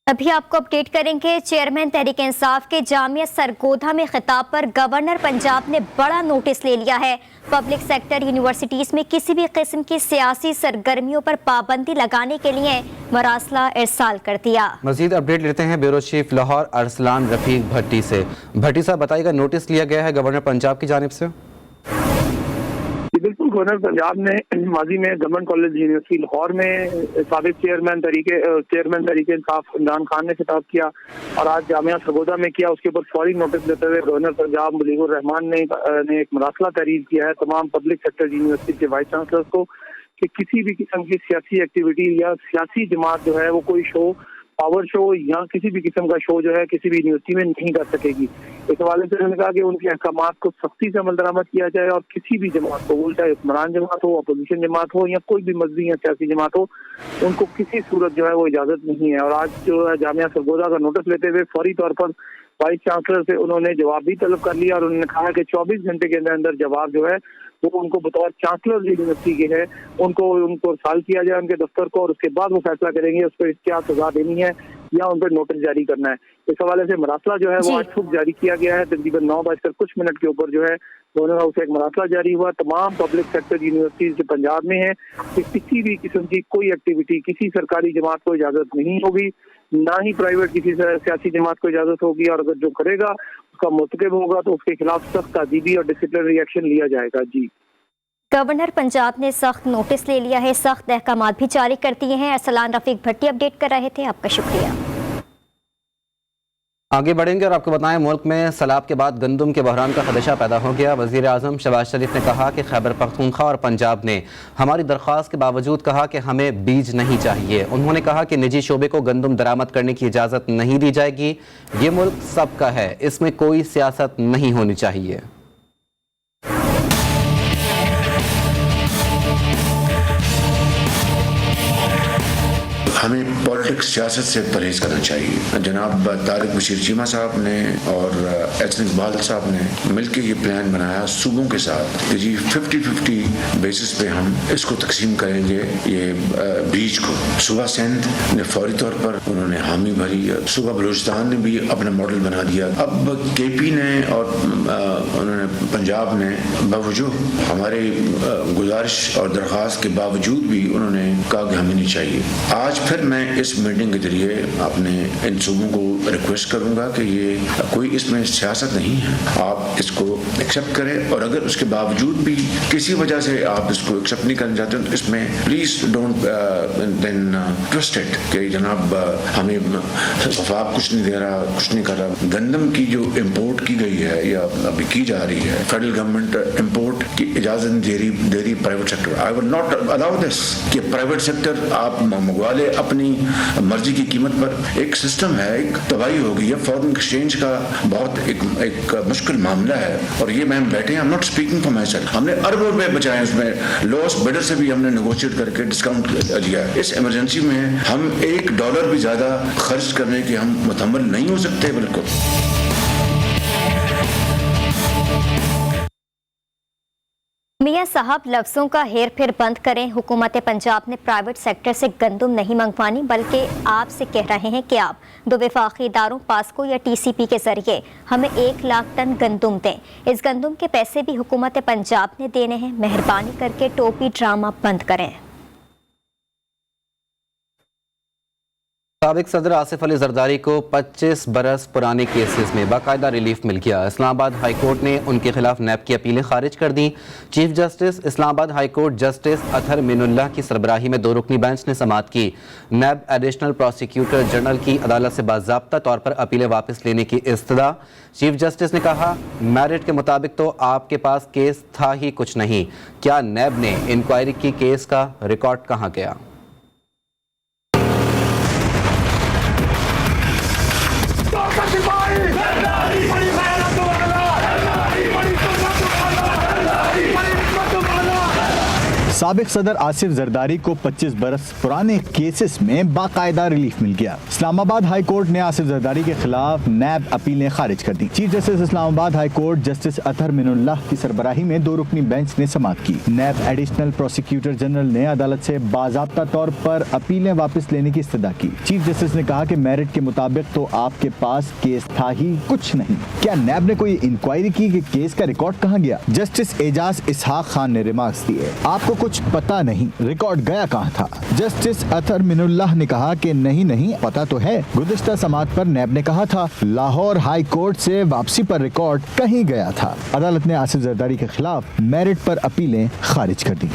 ابھی آپ کو اپڈیٹ کریں گے۔ چیئرمین تحریک انصاف کے جامعہ سرگودھا میں خطاب پر گورنر پنجاب نے بڑا نوٹس لے لیا ہے۔ پبلک سیکٹر یونیورسٹیز میں کسی بھی قسم کی سیاسی سرگرمیوں پر پابندی لگانے کے لیے مراسلہ ارسال کر دیا۔ مزید اپڈیٹ لیتے ہیں بیورو چیف لاہور ارسلان رفیق بھٹی سے۔ بھٹی صاحب بتائیے گا، نوٹس لیا گیا ہے گورنر پنجاب کی جانب سے؟ بالکل، گورنر پنجاب نے ماضی میں گورنمنٹ کالج یونیورسٹی لاہور میں سابق چیئرمین تحریک انصاف عمران خان نے خطاب کیا اور آج جامعہ سرگودھا میں کیا۔ اس کے اوپر فوری نوٹس دیتے ہوئے گورنر پنجاب مجیب الرحمان نے ایک مراسلہ تحریر کیا ہے تمام پبلک سیکٹر یونیورسٹی کے وائس چانسلرز کو کہ کسی بھی قسم کی سیاسی ایکٹیویٹی یا سیاسی جماعت جو ہے وہ کوئی شو، پاور شو یا کسی بھی قسم کا شو جو ہے کسی بھی یونیورسٹی میں نہیں کر سکے گی۔ اس حوالے سے انہوں نے کہا کہ ان کے احکامات کو سختی سے عمل درآمد کیا جائے اور کسی بھی جماعت کو، وہ چاہے حکمران جماعت ہو، اپوزیشن جماعت ہو یا کوئی بھی مذہبی یا سیاسی جماعت ہو، ان کو کسی صورت جو ہے وہ اجازت نہیں ہے۔ اور آج جو ہے جامعہ سرگودھا کا نوٹس لیتے ہوئے فوری طور پر وائس چانسلر سے انہوں نے جواب بھی طلب کر لیا اور انہوں نے کہا کہ 24 گھنٹے کے اندر جواب جو ہے وہ ان کو بطور چانسلر یونیورسٹی کے ہے ان کو ارسال کیا جائے ان کے دفتر کو، اور اس کے بعد وہ فیصلہ کریں گے اس پر کیا سزا دینی ہے یا ان پر نوٹس جاری کرنا ہے۔ اس حوالے سے مراسلہ جو ہے وہ آج صبح جاری کیا گیا ہے، تقریباً 9:00 کے اوپر جو ہے گورنر ہاؤس سے ایک مراسلہ جاری ہوا تمام پبلک سیکٹر یونیورسٹیز جو پنجاب میں ہیں کہ کسی بھی قسم کی کوئی ایکٹیویٹی کسی سرکاری جماعت کو اجازت نہیں ہوگی، نہ ہی پرائیویٹ کسی سیاسی جماعت کو اجازت ہوگی، اور اگر جو کرے گا اس کا مرتکب ہوگا تو اس کے خلاف سخت تعزیری اور ڈسپلنری ایکشن لیا جائے گا۔ جی، گورنر پنجاب نے سخت نوٹس لے لیا ہے، سخت احکامات بھی جاری کر دیے ہیں۔ ارسلان رفیق بھٹی اپڈیٹ کر رہے تھے، آپ کا شکریہ۔ آگے بڑھیں گے اور آپ کو بتائیں، ملک میں سیلاب کے بعد گندم کے بحران کا خدشہ پیدا ہو گیا۔ وزیر اعظم شہباز شریف نے کہا کہ خیبر پختونخوا اور پنجاب نے ہماری درخواست کے باوجود کہا کہ ہمیں بیج نہیں چاہیے۔ انہوں نے کہا کہ نجی شعبے کو گندم درآمد کرنے کی اجازت نہیں دی جائے گی، یہ ملک سب کا ہے، اس میں کوئی سیاست نہیں ہونی چاہیے۔ ہمیں پولیٹکس سیاست سے پرہیز کرنا چاہیے۔ جناب طارق بشیر چیمہ صاحب نے اور احسن اقبال صاحب نے مل کے یہ پلان بنایا صوبوں کے ساتھ کہ جی 50-50 بیسس پہ ہم اس کو تقسیم کریں گے، یہ بیج کو۔ صوبہ سندھ نے فوری طور پر انہوں نے حامی بھری، صوبہ بلوچستان نے بھی اپنا ماڈل بنا دیا، اب کے پی نے اور انہوں نے پنجاب نے باوجود ہمارے گزارش اور درخواست کے باوجود بھی انہوں نے کہا کہ ہمیں نہیں چاہیے۔ آج پھر میں اس میٹنگ کے ذریعے اپنے ان صوبوں کو ریکویسٹ کروں گا کہ یہ کوئی اس میں سیاست نہیں ہے، آپ اس کو ایکسیپٹ کریں، اور اگر اس کے باوجود بھی کسی وجہ سے آپ اس کو ایکسیپٹ نہیں کرنا چاہتے تو اس میں please don't then trust it کہ جناب ہمیں وفاق کچھ نہیں دے رہا، کچھ نہیں کر رہا۔ گندم کی جو امپورٹ کی گئی ہے یا ابھی کی جا رہی ہے، فیڈرل گورنمنٹ امپورٹ کی اجازت دے رہی private sector. I will not allow this کہ پرائیویٹ سیکٹر آپ منگوا لے اپنی مرضی کی قیمت پر۔ ایک سسٹم ہے، ایک تباہی ہوگی، یہ فورن ایکسچینج کا بہت ایک مشکل معاملہ ہے، اور یہ میں بیٹھے ہیں، I'm not speaking for myself، ہم نے اربوں روپے بچائے، اس میں لوس بیڈر سے بھی ہم نے نیگوشیٹ کر کے ڈسکاؤنٹ لیا ہے۔ اس ایمرجنسی میں ہم $1 بھی زیادہ خرچ کرنے کے ہم متحمل نہیں ہو سکتے۔ بالکل میاں صاحب لفظوں کا ہیر پھیر بند کریں۔ حکومت پنجاب نے پرائیویٹ سیکٹر سے گندم نہیں منگوانی، بلکہ آپ سے کہہ رہے ہیں کہ آپ دو وفاقی اداروں پاسکو یا ٹی سی پی کے ذریعے ہمیں 1 لاکھ ٹن گندم دیں۔ اس گندم کے پیسے بھی حکومت پنجاب نے دینے ہیں۔ مہربانی کر کے ٹوپی ڈرامہ بند کریں۔ سابق صدر آصف علی زرداری کو 25 برس پرانے کیسز میں باقاعدہ ریلیف مل گیا۔ اسلام آباد ہائی کورٹ نے ان کے خلاف نیب کی اپیلیں خارج کر دیں۔ چیف جسٹس اسلام آباد ہائی کورٹ جسٹس اطہر مین اللہ کی سربراہی میں 2 رکنی بینچ نے سماعت کی۔ نیب ایڈیشنل پروسیکیوٹر جنرل کی عدالت سے باضابطہ طور پر اپیلیں واپس لینے کی استدعا۔ چیف جسٹس نے کہا، میرٹ کے مطابق تو آپ کے پاس کیس تھا ہی کچھ نہیں، کیا نیب نے انکوائری کی کیس کا ریکارڈ کہاں گیا؟ سابق صدر آصف زرداری کو 25 برس پرانے کیسز میں باقاعدہ ریلیف مل گیا۔ اسلام آباد ہائی کورٹ نے آصف زرداری کے خلاف نیب اپیلیں خارج کر دی۔ چیف جسٹس اسلام آباد ہائی کورٹ جسٹس اطہر من اللہ کی سربراہی میں 2 رکنی بینچ نے سماعت کی۔ نیب ایڈیشنل پروسیکیوٹر جنرل نے عدالت سے باضابطہ طور پر اپیلیں واپس لینے کی استدعا کی۔ چیف جسٹس نے کہا کہ میرٹ کے مطابق تو آپ کے پاس کیس تھا ہی کچھ نہیں، کیا نیب نے کوئی انکوائری کی کہ کیس کا ریکارڈ کہاں گیا؟ جسٹس اعجاز اسحاق خان نے ریمارکس دیے، آپ کو کچھ پتا نہیں، ریکارڈ گیا کہاں تھا؟ جسٹس اطہر من اللہ نے کہا کہ نہیں پتا تو ہے، گزشتہ سماعت پر نیب نے کہا تھا لاہور ہائی کورٹ سے واپسی پر ریکارڈ کہیں گیا تھا۔ عدالت نے آصف زرداری کے خلاف میرٹ پر اپیلیں خارج کر دی۔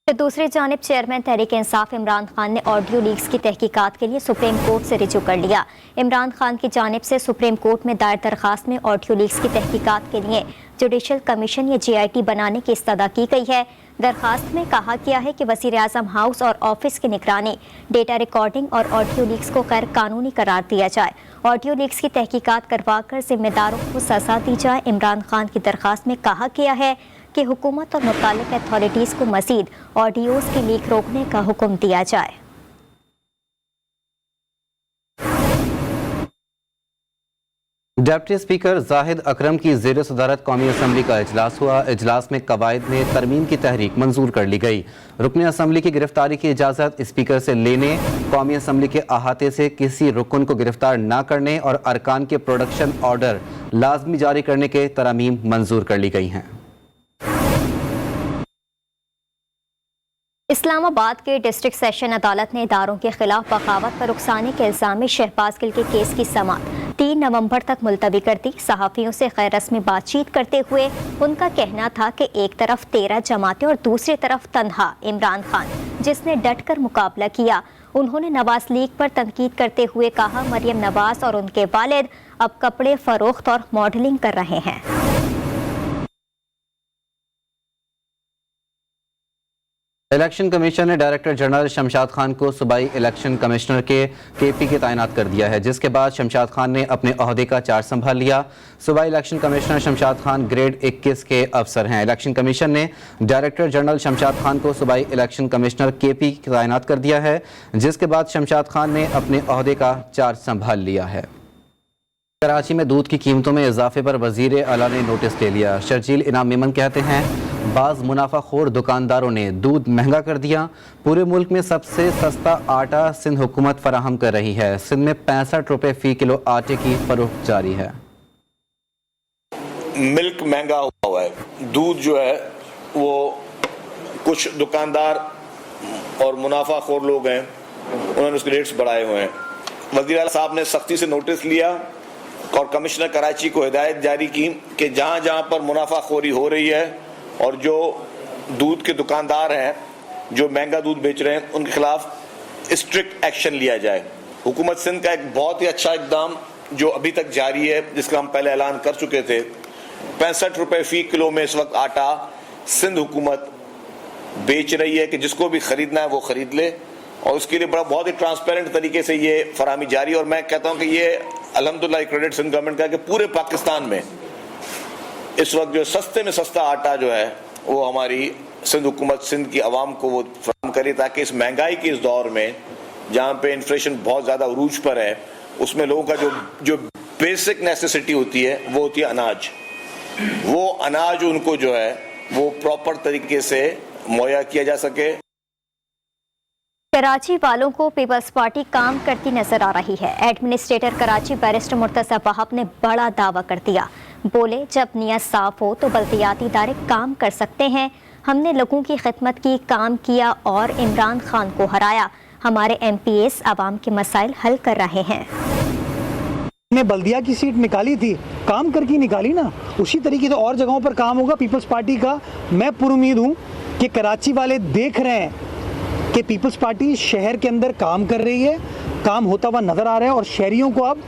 دوسری جانب چیئرمین تحریک انصاف عمران خان نے آڈیو لیکس کی تحقیقات کے لیے سپریم کورٹ سے رجوع کر لیا۔ عمران خان کی جانب سے سپریم کورٹ میں دائر درخواست میں آڈیو لیکس کی تحقیقات کے لیے جوڈیشل کمیشن یا GIT بنانے کی استدعا کی گئی ہے۔ درخواست میں کہا گیا ہے کہ وزیر اعظم ہاؤس اور آفس کی نگرانی ڈیٹا ریکارڈنگ اور آڈیو لیکس کو غیر قانونی قرار دیا جائے، آڈیو لیکس کی تحقیقات کروا کر ذمہ داروں کو سزا دی جائے۔ عمران خان کی درخواست میں کہا گیا ہے کہ حکومت اور متعلق اتھارٹیز کو مزید آڈیوز کی لیک روکنے کا حکم دیا جائے۔ ڈپٹی اسپیکر زاہد اکرم کی زیر صدارت قومی اسمبلی کا اجلاس ہوا۔ اجلاس میں قواعد میں ترمیم کی تحریک منظور کر لی گئی۔ رکن اسمبلی کی گرفتاری کی اجازت اسپیکر سے لینے، قومی اسمبلی کے احاطے سے کسی رکن کو گرفتار نہ کرنے اور ارکان کے پروڈکشن آرڈر لازمی جاری کرنے کے ترامیم منظور کر لی گئی ہیں۔ اسلام آباد کے ڈسٹرکٹ سیشن عدالت نے اداروں کے خلاف بغاوت پر اکسانے کے الزام میں شہباز گل کے کیس کی سماعت 3 نومبر تک ملتوی کر دی۔ صحافیوں سے غیر رسمی بات چیت کرتے ہوئے ان کا کہنا تھا کہ ایک طرف 13 جماعتیں اور دوسری طرف تنہا عمران خان، جس نے ڈٹ کر مقابلہ کیا۔ انہوں نے نواز لیگ پر تنقید کرتے ہوئے کہا مریم نواز اور ان کے والد اب کپڑے فروخت اور ماڈلنگ کر رہے ہیں۔ الیکشن کمیشن نے ڈائریکٹر جنرل شمشاد خان کو صوبائی الیکشن کمشنر کے KP کے تعینات کر دیا ہے، جس کے بعد شمشاد خان نے اپنے عہدے کا چارج سنبھال لیا۔ صوبائی election commissioner Shamshad Khan grade 21 کے افسر ہیں۔ الیکشن کمیشن نے ڈائریکٹر جنرل شمشاد خان کو صوبائی الیکشن کمشنر KP کے تعینات کر دیا ہے، جس کے بعد شمشاد خان نے اپنے عہدے کا چارج سنبھال لیا ہے۔ کراچی میں دودھ کی قیمتوں میں اضافے پر وزیر اعلیٰ نے نوٹس لے لیا۔ شرجیل انعام میمن کہتے ہیں بعض منافع خور دکانداروں نے دودھ مہنگا کر دیا۔ پورے ملک میں سب سے سستا آٹا سندھ حکومت فراہم کر رہی ہے۔ سندھ میں 65 روپے فی کلو آٹے کی فروخت جاری ہے۔ ملک مہنگا ہوا ہے، دودھ جو ہے وہ کچھ دکاندار اور منافع خور لوگ ہیں، انہوں نے اس کے ریٹس بڑھائے ہوئے ہیں۔ وزیر اعلیٰ صاحب نے سختی سے نوٹس لیا اور کمشنر کراچی کو ہدایت جاری کی کہ جہاں جہاں پر منافع خوری ہو رہی ہے اور جو دودھ کے دکاندار ہیں جو مہنگا دودھ بیچ رہے ہیں ان کے خلاف اسٹرکٹ ایکشن لیا جائے۔ حکومت سندھ کا ایک بہت ہی اچھا اقدام جو ابھی تک جاری ہے، جس کا ہم پہلے اعلان کر چکے تھے، 65 روپے فی کلو میں اس وقت آٹا سندھ حکومت بیچ رہی ہے کہ جس کو بھی خریدنا ہے وہ خرید لے، اور اس کے لیے بہت ہی ٹرانسپیرنٹ طریقے سے یہ فراہمی جاری ہے۔ اور میں کہتا ہوں کہ یہ الحمدللہ کریڈٹ سندھ گورنمنٹ کا کہ پورے پاکستان میں اس وقت جو سستے میں سستا آٹا جو ہے وہ ہماری سندھ حکومت سندھ کی عوام کو وہ فراہم کرے، تاکہ اس مہنگائی کے اس دور میں جہاں پہ انفلیشن بہت زیادہ عروج پر ہے، اس میں لوگوں کا جو بیسک نیسیسٹی ہوتی ہے وہ ہوتی ہے اناج، وہ اناج ان کو جو ہے وہ پراپر طریقے سے مہیا کیا جا سکے۔ کراچی والوں کو پیپلز پارٹی کام کرتی نظر آ رہی ہے۔ ایڈمنسٹریٹر کراچی بیرسٹر مرتضی وہاب نے بڑا دعویٰ کر دیا، بولے جب نیت صاف ہو تو بلدیاتی ادارے کام کر سکتے ہیں۔ ہم نے لوگوں کی خدمت کی، کام کیا اور عمران خان کو ہرایا۔ ہمارے MPs عوام کے مسائل حل کر رہے ہیں۔ نے بلدیہ کی سیٹ نکالی تھی، کام کر کے نکالی نا، اسی طریقے سے اور جگہوں پر کام ہوگا پیپلز پارٹی کا۔ میں پر امید ہوں کہ کراچی والے دیکھ رہے ہیں کہ پیپلز پارٹی شہر کے اندر کام کر رہی ہے، کام ہوتا ہوا نظر آ رہا ہے، اور شہریوں کو اب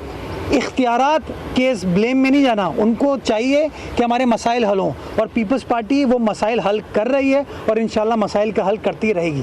اختیارات کے اس بلیم میں نہیں جانا، ان کو چاہیے کہ ہمارے مسائل حل ہوں، اور پیپلز پارٹی وہ مسائل حل کر رہی ہے اور انشاءاللہ مسائل کا حل کرتی رہے گی۔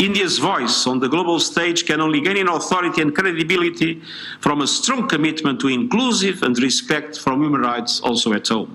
India's voice on the global stage can only gain in authority and credibility from a strong commitment to inclusive and respect for human rights also at home.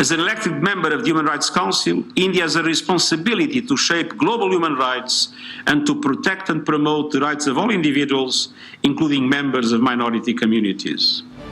As an elected member of the Human Rights Council, India has a responsibility to shape global human rights and to protect and promote the rights of all individuals, including members of minority communities.